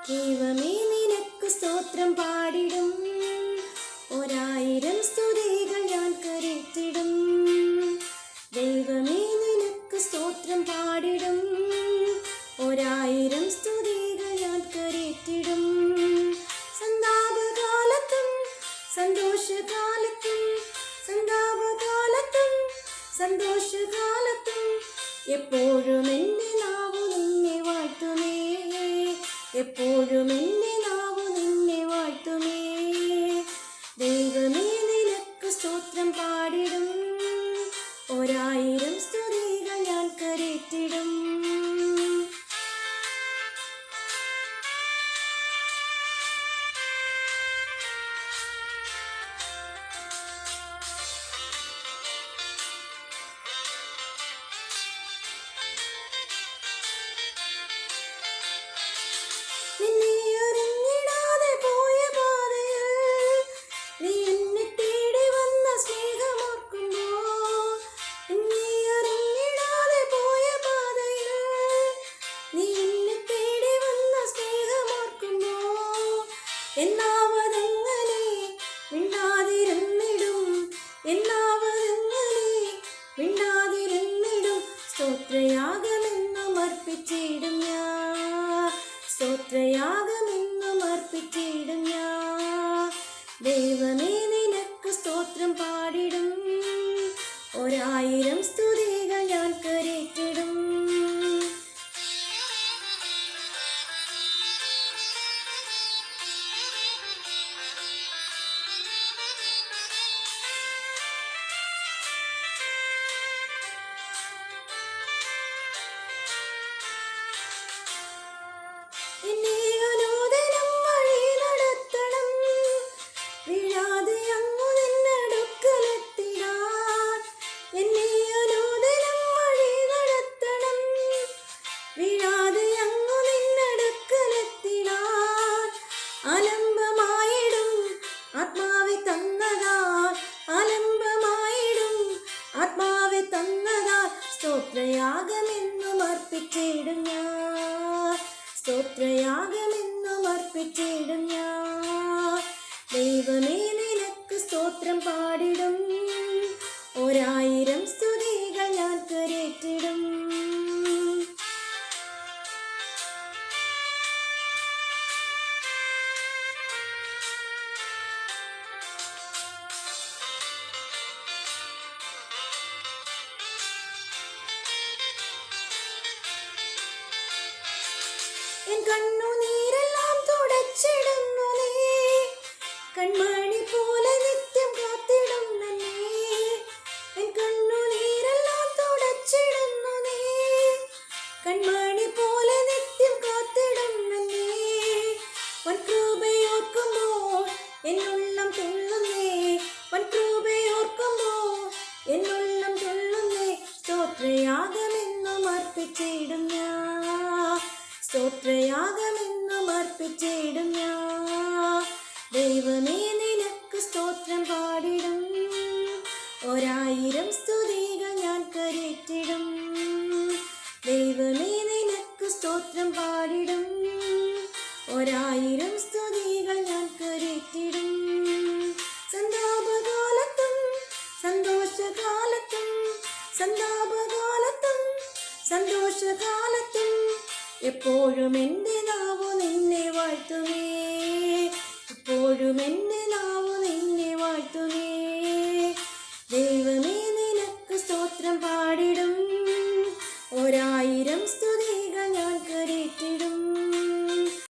ദൈവമേ നിനക്ക് സ്തോത്രം പാടിടും, ഒരായിരം സ്തുതികൾ ഞാൻ കരേറ്റിടും. ദൈവമേ നിനക്ക് സ്തോത്രം പാടിടും, ഒരായിരം സ്തുതികൾ ഞാൻ കരേറ്റിടും. സന്താപകാലത്തും സന്തോഷകാലത്തും, സന്താപകാലത്തും സന്തോഷകാലത്തും എപ്പോഴും എൻ്റെ നാവു നിന്നെ വാഴ്ത്തുമേ, എപ്പോഴും എൻ്റെ നാവു നിന്നെ വാഴ്ത്തുമേ. ദൈവമേ നിനക്ക് സ്തോത്രം പാടിടും, ഒരായിരം സ്തുതികൾ ഞാൻ കരേറ്റിടും. നിന്നെ അറിഞ്ഞിടാതെ പോയ പാതയിൽ നീ എന്നെ തേടി വന്ന സ്നേഹമോർക്കുമ്പോൾ, നിന്നെ അറിഞ്ഞിടാതെ പോയ പാതയിൽ നീ എന്നെ തേടി വന്ന സ്നേഹമോർക്കുമ്പോൾ, എന്നാവതെങ്ങനെ മിണ്ടാതിരുന്നിടും, എന്നാവതെങ്ങനെ മിണ്ടാതിരുന്നിടും. സ്തോത്രയാഗമെന്നും അർപ്പിച്ചിടും ഞാൻ, സ്തോത്രയാഗമെന്നും അർപ്പിച്ചിടും ഞാൻ. ദൈവമേ നിനക്ക് സ്തോത്രം പാടിടും, ഒരായിരം സ്തുതികൾ ഞാൻ കരേറ്റിടും. എന്നെ അനുദിനം വഴി നടത്തണം, വീഴാതെ അങ്ങു നിന്നടുക്കലെത്തിടാൻ. എന്നെ അനുദിനം വഴി നടത്തണം, വീഴാതെ അങ്ങു നിന്നടുക്കലെത്തിടാൻ. ആലംബമായിടും ആത്മാവെ തന്നതാൽ, ആലംബമായിടും ആത്മാവെ തന്നതാൽ സ്തോത്രയാഗമെന്നും അർപ്പിച്ചിടും ഞാൻ, സ്തോത്രയാഗമെന്നും അർപ്പിച്ചിടും ഞാൻ. ദൈവമേ നിനക്ക് സ്തോത്രം പാടിടും, ഒരായിരം സ്തുതികൾ ഞാൻ കരേറ്റിടും. എൻ കണ്ണുനീരെല്ലാം തുടച്ചിടുന്നു നീ, കൺമണി പോലെ നിത്യം കാത്തിടും എന്നെ. എൻ കണ്ണുനീരെല്ലാം തുടച്ചിടുന്നു നീ, കൺമണി പോലെ നിത്യം കാത്തിടും എന്നെ. വൻകൃപയോർക്കുമ്പോൾ എന്നുള്ളം തുള്ളുന്നേ, വൻകൃപയോർക്കുമ്പോൾ എന്നുള്ളം തുള്ളുന്നേ. സ്തോത്രയാഗമെന്നും അർപ്പിച്ചിടും ഞാൻ, സ്തോത്രയാഗമെന്നും അർപ്പിച്ചിടും ഞാൻ. ദൈവമേ നിനക്ക് സ്തോത്രം പാടിടും, ഒരായിരം സ്തുതികൾ ഞാൻ കരേറ്റിടും. ദൈവമേ നിനക്ക് സ്തോത്രം പാടിടും, ഒരായിരം സ്തുതികൾ ഞാൻ കരേറ്റിടും. സന്താപകാലത്തും സന്തോഷകാലത്തും, സന്താപകാലത്തും സന്തോഷകാലത്തും എപ്പോഴും എൻ്റെ നാവു നിന്നെ വാഴ്ത്തുമേ.